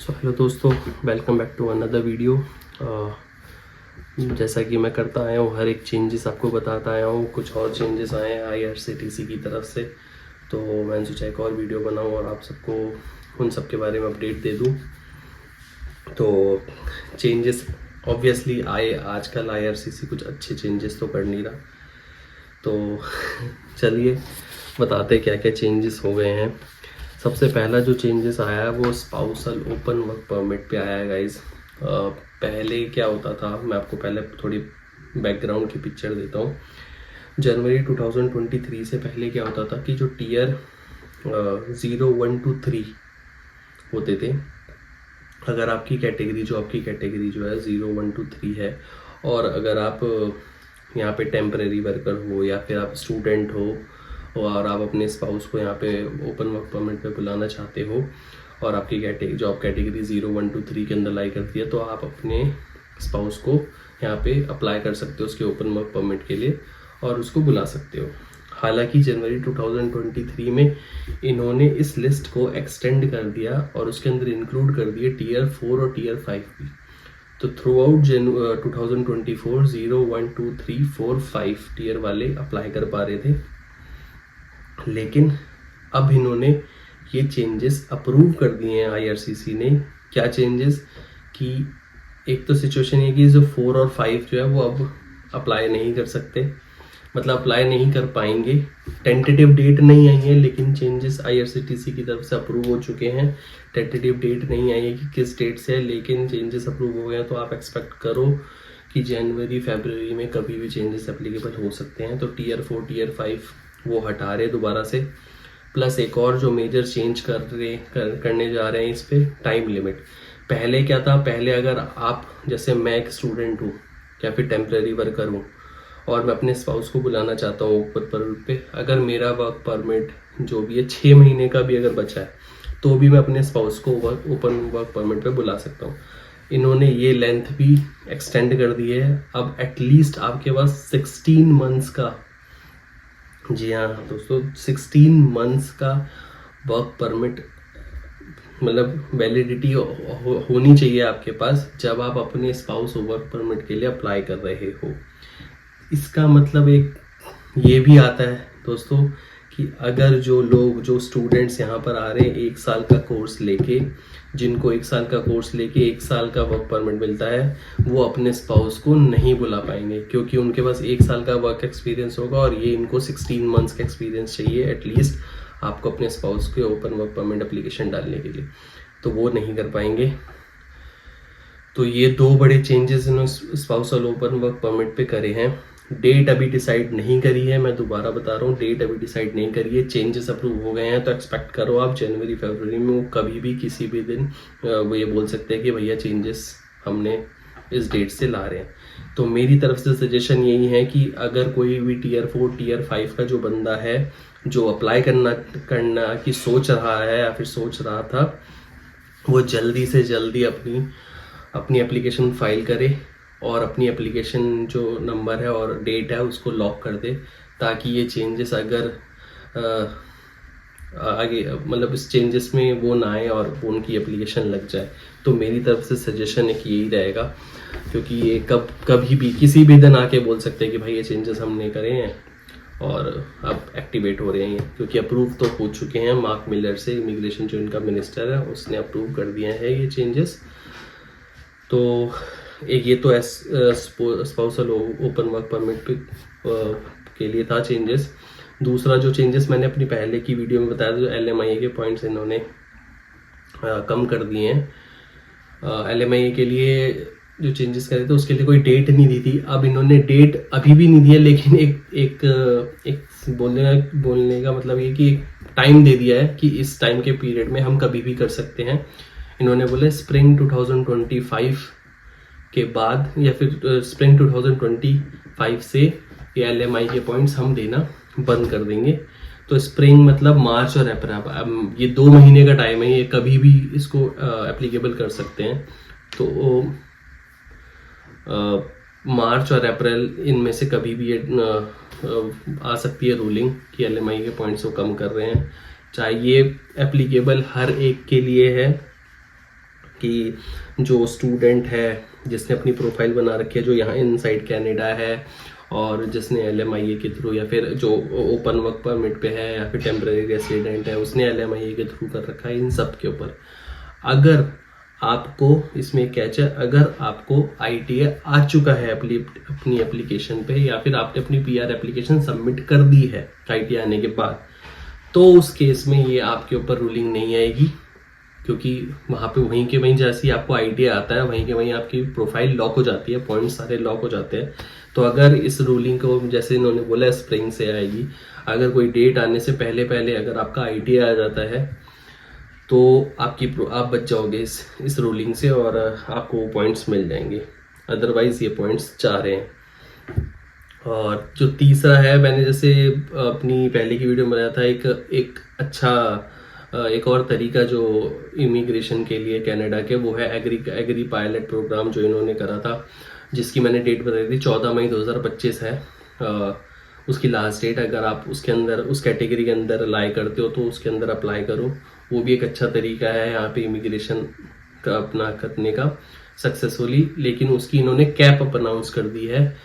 सो hello दोस्तों, welcome back to another video. जैसा कि मैं करता आया हूँ, हर एक चेंजेस आपको बताता आया हूँ। कुछ और चेंजेस आए हैं IRCTC की तरफ से, तो मैंने सोचा एक और वीडियो बनाऊँ और आप सबको उन सब के बारे में अपडेट दे दूँ। तो चेंजेस ऑब्वियसली आए, आजकल IRCTC कुछ अच्छे चेंजेस तो कर नहीं रहा। तो चलिए बताते क्या क्या चेंजेस हो गए हैं। सबसे पहला जो चेंजेस आया है वो स्पाउसल ओपन वर्क परमिट पे आया है गाइस। पहले क्या होता था, मैं आपको पहले थोड़ी बैकग्राउंड की पिक्चर देता हूँ। जनवरी 2023 से पहले क्या होता था कि जो टीयर 0, 1 to 3 होते थे, अगर आपकी कैटेगरी जो है 0, 1 to 3 है, और अगर आप यहाँ पे टेम्परेरी वर्कर हो या फिर आप स्टूडेंट हो और आप अपने स्पाउस को यहाँ पे ओपन वर्क परमिट पे बुलाना चाहते हो और आपकी जॉब कैटेगरी 0, 1 to 3 के अंदर लाई करती है, तो आप अपने स्पाउस को यहाँ पे अप्लाई कर सकते हो उसके ओपन वर्क परमिट के लिए और उसको बुला सकते हो। हालांकि जनवरी 2023 में इन्होंने इस लिस्ट को एक्सटेंड कर दिया और उसके अंदर इंक्लूड कर दिए टीयर 4 और टीयर 5 भी। तो थ्रू आउट 2024 0, 1, 2, 3, 4, 5 टीयर वाले अप्लाई कर पा रहे थे, लेकिन अब इन्होंने ये चेंजेस अप्रूव कर दिए हैं IRCTC ने। क्या चेंजेस कि एक तो सिचुएशन ये कि जो 4 और 5 जो है वो अब अप्लाई नहीं कर सकते, मतलब अप्लाई नहीं कर पाएंगे। टेंटेटिव डेट नहीं आई है, लेकिन चेंजेस IRCTC की तरफ से अप्रूव हो चुके हैं। टेंटेटिव डेट नहीं आई है कि किस डेट से है, लेकिन चेंजेस अप्रूव हो गए हैं, तो आप एक्सपेक्ट करो कि जनवरी फरवरी में कभी भी चेंजेस एप्लीकेबल हो सकते हैं। तो टीयर 4 टीयर 5 वो हटा रहे दोबारा से। प्लस एक और जो मेजर चेंज करने जा रहे हैं इस पे, टाइम लिमिट। पहले क्या था, पहले अगर आप जैसे मैं एक स्टूडेंट हूँ या फिर टेम्परेरी वर्कर हूँ और मैं अपने स्पाउस को बुलाना चाहता हूँ ओपन परमिट पे, अगर मेरा वर्क परमिट जो भी है 6 महीने का भी अगर बचा है तो भी मैं अपने स्पाउस को ओपन वर्क परमिट पे बुला सकता हूँ। इन्होंने ये लेंथ भी एक्सटेंड कर दी है। अब एटलीस्ट आपके पास 16 मंथ्स का, जी हाँ दोस्तों, 16 मंथ्स का वर्क परमिट मतलब वैलिडिटी होनी चाहिए आपके पास जब आप अपने स्पाउस वर्क परमिट के लिए अप्लाई कर रहे हो। इसका मतलब एक ये भी आता है दोस्तों कि अगर जो स्टूडेंट्स यहाँ पर आ रहे हैं 1 साल का कोर्स लेके, जिनको 1 साल का कोर्स लेके 1 साल का वर्क परमिट मिलता है, वो अपने स्पाउस को नहीं बुला पाएंगे क्योंकि उनके पास 1 साल का वर्क एक्सपीरियंस होगा और ये इनको 16 मंथ्स का एक्सपीरियंस चाहिए एटलीस्ट आपको अपने स्पाउस के ओपन वर्क परमिट एप्लीकेशन डालने के लिए, तो वो नहीं कर पाएंगे। तो ये 2 बड़े चेंजेस इन्होंने स्पाउसल ओपन वर्क परमिट पे करे हैं। डेट अभी डिसाइड नहीं करी है, मैं दोबारा बता रहा हूँ, डेट अभी डिसाइड नहीं करी है। चेंजेस अप्रूव हो गए हैं, तो एक्सपेक्ट करो आप जनवरी फरवरी में वो कभी भी किसी भी दिन वो ये बोल सकते हैं कि भैया चेंजेस हमने इस डेट से ला रहे हैं। तो मेरी तरफ से सजेशन यही है कि अगर कोई भी टीयर 4 टीयर 5 का जो बंदा है जो अप्लाई करना की सोच रहा है या फिर सोच रहा था, वो जल्दी से जल्दी अपनी एप्लीकेशन फाइल करे और अपनी एप्लीकेशन जो नंबर है और डेट है उसको लॉक कर दे, ताकि ये चेंजेस अगर आगे मतलब इस चेंजेस में वो ना आए और उनकी एप्लीकेशन लग जाए। तो मेरी तरफ से सजेशन एक यही रहेगा, क्योंकि ये कभी भी किसी भी दिन आके बोल सकते हैं कि भाई ये चेंजेस हमने करे हैं और अब एक्टिवेट हो रहे हैं, क्योंकि अप्रूव तो हो चुके हैं मार्क मिलर से, इमिग्रेशन जो इनका मिनिस्टर है उसने अप्रूव कर दिया है ये चेंजेस। तो एक ये तो स्पाउसल ओपन वर्क परमिट के लिए था चेंजेस। दूसरा जो चेंजेस मैंने अपनी पहले की वीडियो में बताया था, जो LMIA के पॉइंट्स इन्होंने कम कर दिए हैं। LMIA के लिए जो चेंजेस करे थे उसके लिए कोई डेट नहीं दी थी, अब इन्होंने डेट अभी भी नहीं दी है, लेकिन एक बोलने का मतलब ये कि टाइम दे दिया है कि इस टाइम के पीरियड में हम कभी भी कर सकते हैं। इन्होंने बोले स्प्रिंग 2025 के बाद या फिर स्प्रिंग 2025 से ये LMI के पॉइंट्स हम देना बंद कर देंगे। तो स्प्रिंग मतलब मार्च और अप्रैल, ये 2 महीने का टाइम है, ये कभी भी इसको एप्लीकेबल कर सकते हैं। तो मार्च और अप्रैल इनमें से कभी भी आ सकती है रूलिंग कि LMI के पॉइंट्स को कम कर रहे हैं। चाहे ये एप्लीकेबल हर एक के लिए है कि जो स्टूडेंट है जिसने अपनी प्रोफाइल बना रखी है, जो यहाँ इनसाइड कनाडा है और जिसने LMIA के थ्रू या फिर जो ओपन वर्क परमिट पे है या फिर टेम्पररी रेसिडेंट है उसने LMIA के थ्रू कर रखा है, इन सब के ऊपर अगर आपको इसमें कैच है, अगर आपको ITA आ चुका है अपनी एप्लीकेशन पे या फिर आपने अपनी PR एप्लीकेशन सबमिट कर दी है ITA आने के बाद, तो उस केस में ये आपके ऊपर रूलिंग नहीं आएगी, क्योंकि वहाँ पे वहीं के वहीं जैसे ही आपको ITA आता है वहीं के वहीं आपकी प्रोफाइल लॉक हो जाती है, पॉइंट्स सारे लॉक हो जाते हैं। तो अगर इस रूलिंग को जैसे इन्होंने बोला स्प्रिंग से आएगी, अगर कोई डेट आने से पहले पहले अगर आपका ITA आ जाता है तो आप बच जाओगे इस रूलिंग से और आपको पॉइंट्स मिल जाएंगे, अदरवाइज ये पॉइंट्स जा रहे हैं। और जो तीसरा है, मैंने जैसे अपनी पहले की वीडियो में बताया था एक अच्छा एक और तरीका जो इमिग्रेशन के लिए कनाडा के, वो है एग्री पायलट प्रोग्राम जो इन्होंने करा था, जिसकी मैंने डेट बताई थी 14 मई 2025 है उसकी लास्ट डेट। अगर आप उसके अंदर उस कैटेगरी के अंदर लाई करते हो तो उसके अंदर अप्लाई करो, वो भी एक अच्छा तरीका है यहाँ पे इमिग्रेशन का अपना करने का सक्सेसफुली। लेकिन उसकी इन्होंने कैप अप अनाउंस कर दी है,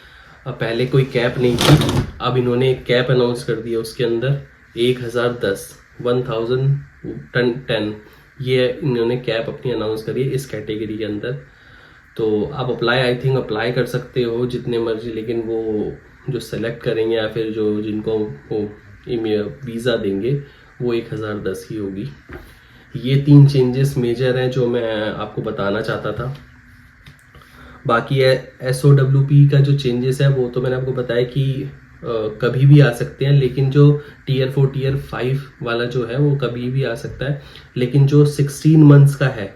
पहले कोई कैप नहीं थी, अब इन्होंने एक कैप अनाउंस कर दी है उसके अंदर 1010 ये इन्होंने कैप अपनी अनाउंस करी है इस कैटेगरी के अंदर। तो आप आई थिंक अप्लाई कर सकते हो जितने मर्जी, लेकिन वो जो सेलेक्ट करेंगे या फिर जो जिनको वो वीज़ा देंगे वो 1010 ही होगी। ये 3 चेंजेस मेजर हैं जो मैं आपको बताना चाहता था। बाकी SOWP का जो चेंजेस है वो तो मैंने आपको बताया कि कभी भी आ सकते हैं, लेकिन जो Tier 4 Tier 5 वाला जो है वो कभी भी आ सकता है, लेकिन जो 16 मंथ्स का है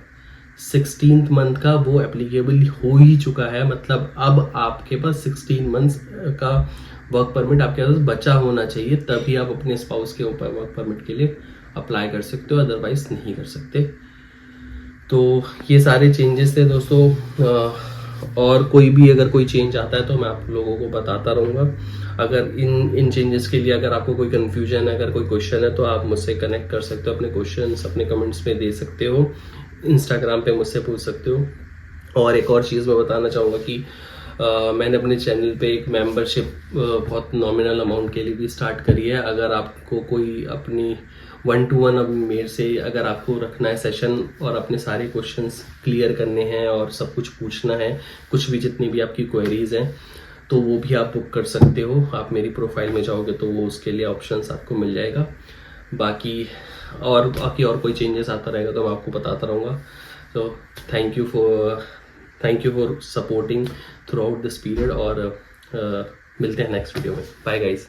16th मंथ का वो एप्लीकेबल हो ही चुका है। मतलब अब आपके पास 16 मंथ्स का वर्क परमिट आपके पास बचा होना चाहिए, तभी आप अपने स्पाउस के ऊपर वर्क परमिट के लिए अप्लाई कर सकते हो, अदरवाइज नहीं कर सकते। तो ये सारे चेंजेस थे दोस्तों। और कोई भी अगर कोई चेंज आता है तो मैं आप लोगों को बताता रहूँगा। अगर इन चेंजेस के लिए अगर आपको कोई कन्फ्यूजन है, अगर कोई क्वेश्चन है, तो आप मुझसे कनेक्ट कर सकते हो, अपने क्वेश्चंस अपने कमेंट्स में दे सकते हो, इंस्टाग्राम पे मुझसे पूछ सकते हो। और एक और चीज़ मैं बताना चाहूँगा कि मैंने अपने चैनल पे एक मेंबरशिप बहुत नॉमिनल अमाउंट के लिए भी स्टार्ट करी है। अगर आपको कोई अपनी 1-to-1 अब मेरे से अगर आपको रखना है सेशन और अपने सारे क्वेश्चंस क्लियर करने हैं और सब कुछ पूछना है, कुछ भी जितनी भी आपकी क्वेरीज हैं, तो वो भी आप बुक कर सकते हो। आप मेरी प्रोफाइल में जाओगे तो वो उसके लिए ऑप्शंस आपको मिल जाएगा। बाकी और कोई चेंजेस आता रहेगा तो मैं आपको बताता रहूँगा। तो thank you for supporting throughout this period और मिलते हैं नेक्स्ट वीडियो में। Bye guys.